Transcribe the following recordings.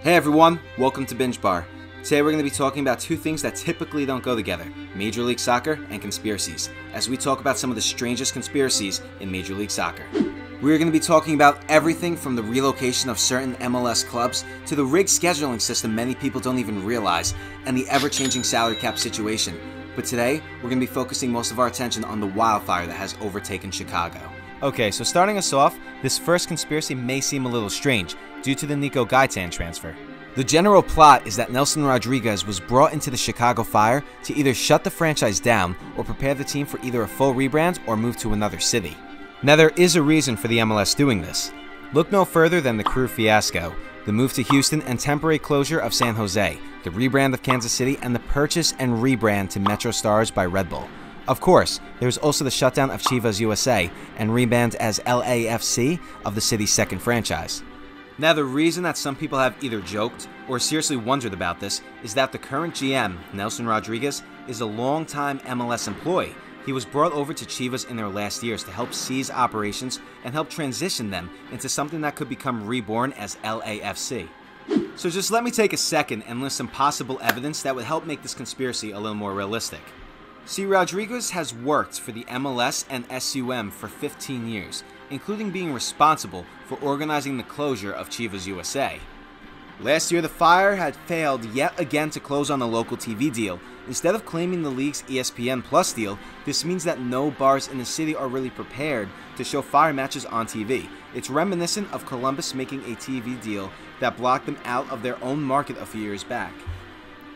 Hey everyone, welcome to Binge Bar. Today we're going to be talking about two things that typically don't go together, Major League Soccer and conspiracies, as we talk about some of the strangest conspiracies in Major League Soccer. We're going to be talking about everything from the relocation of certain MLS clubs to the rigged scheduling system many people don't even realize, and the ever-changing salary cap situation. But today, we're going to be focusing most of our attention on the wildfire that has overtaken Chicago. Okay, so starting us off, this first conspiracy may seem a little strange due to the Nico Gaitan transfer. The general plot is that Nelson Rodriguez was brought into the Chicago Fire to either shut the franchise down or prepare the team for either a full rebrand or move to another city. Now there is a reason for the MLS doing this. Look no further than the Crew fiasco, the move to Houston and temporary closure of San Jose, the rebrand of Kansas City, and the purchase and rebrand to Metro Stars by Red Bull. Of course, there's also the shutdown of Chivas USA and rebrand as LAFC of the city's second franchise. Now the reason that some people have either joked or seriously wondered about this is that the current GM, Nelson Rodriguez, is a longtime MLS employee. He was brought over to Chivas in their last years to help seize operations and help transition them into something that could become reborn as LAFC. So just let me take a second and list some possible evidence that would help make this conspiracy a little more realistic. See, Rodriguez has worked for the MLS and SUM for 15 years, including being responsible for organizing the closure of Chivas USA. Last year, the Fire had failed yet again to close on the local TV deal. Instead of claiming the league's ESPN Plus deal, this means that no bars in the city are really prepared to show Fire matches on TV. It's reminiscent of Columbus making a TV deal that blocked them out of their own market a few years back.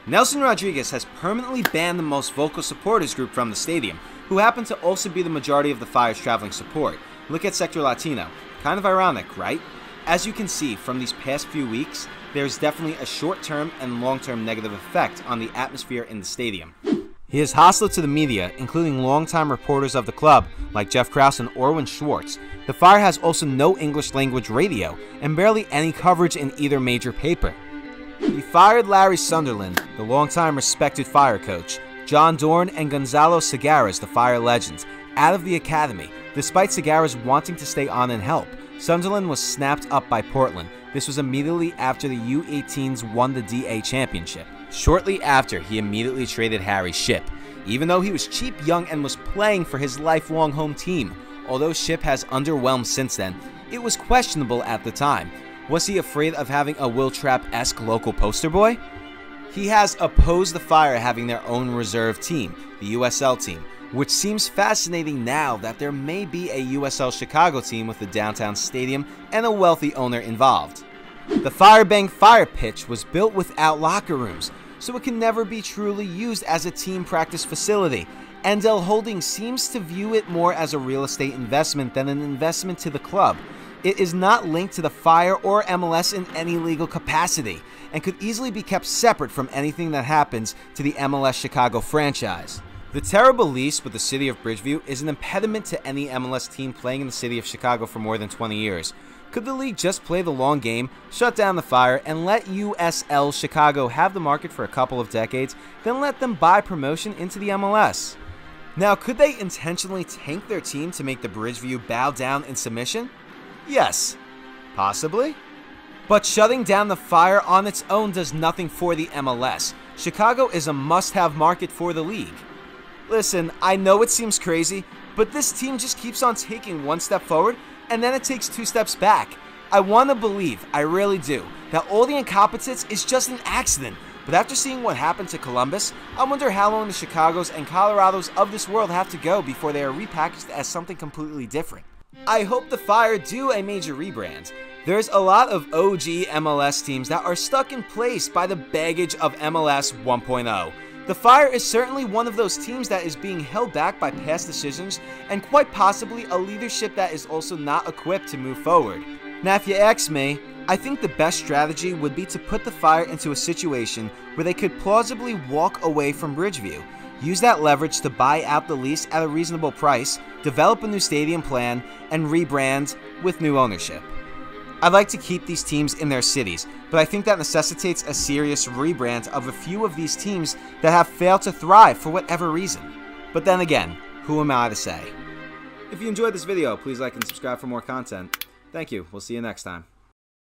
Nelson Rodriguez has permanently banned the most vocal supporters group from the stadium, who happen to also be the majority of the Fire's traveling support. Look at Sector Latino. Kind of ironic, right? As you can see from these past few weeks, there's definitely a short-term and long-term negative effect on the atmosphere in the stadium. He is hostile to the media, including longtime reporters of the club like Jeff Krause and Orwin Schwartz. The Fire has also no English-language radio and barely any coverage in either major paper. He fired Larry Sunderland, the longtime respected Fire coach, John Dorn and Gonzalo Segarras, the Fire legends, out of the academy, despite Segarras wanting to stay on and help. Sunderland was snapped up by Portland. This was immediately after the U18s won the DA championship. Shortly after, he immediately traded Harry Shipp, even though he was cheap, young, and was playing for his lifelong home team. Although Shipp has underwhelmed since then, it was questionable at the time. Was he afraid of having a Will Trapp-esque local poster boy? He has opposed the Fire having their own reserve team, the USL team, which seems fascinating now that there may be a USL Chicago team with a downtown stadium and a wealthy owner involved. The Firebank Fire pitch was built without locker rooms, so it can never be truly used as a team practice facility. Endel Holdings seems to view it more as a real estate investment than an investment to the club. It is not linked to the Fire or MLS in any legal capacity, and could easily be kept separate from anything that happens to the MLS Chicago franchise. The terrible lease with the city of Bridgeview is an impediment to any MLS team playing in the city of Chicago for more than 20 years. Could the league just play the long game, shut down the Fire, and let USL Chicago have the market for a couple of decades, then let them buy promotion into the MLS? Now, could they intentionally tank their team to make the Bridgeview bow down in submission? Yes, possibly. But shutting down the Fire on its own does nothing for the MLS. Chicago is a must-have market for the league. Listen, I know it seems crazy, but this team just keeps on taking one step forward, and then it takes two steps back. I want to believe, I really do, that all the incompetence is just an accident. But after seeing what happened to Columbus, I wonder how long the Chicagos and Colorados of this world have to go before they are repackaged as something completely different. I hope the Fire do a major rebrand. There's a lot of OG MLS teams that are stuck in place by the baggage of MLS 1.0. The Fire is certainly one of those teams that is being held back by past decisions and quite possibly a leadership that is also not equipped to move forward. Now, if you ask me, I think the best strategy would be to put the Fire into a situation where they could plausibly walk away from Bridgeview. Use that leverage to buy out the lease at a reasonable price, develop a new stadium plan, and rebrand with new ownership. I'd like to keep these teams in their cities, but I think that necessitates a serious rebrand of a few of these teams that have failed to thrive for whatever reason. But then again, who am I to say? If you enjoyed this video, please like and subscribe for more content. Thank you. We'll see you next time.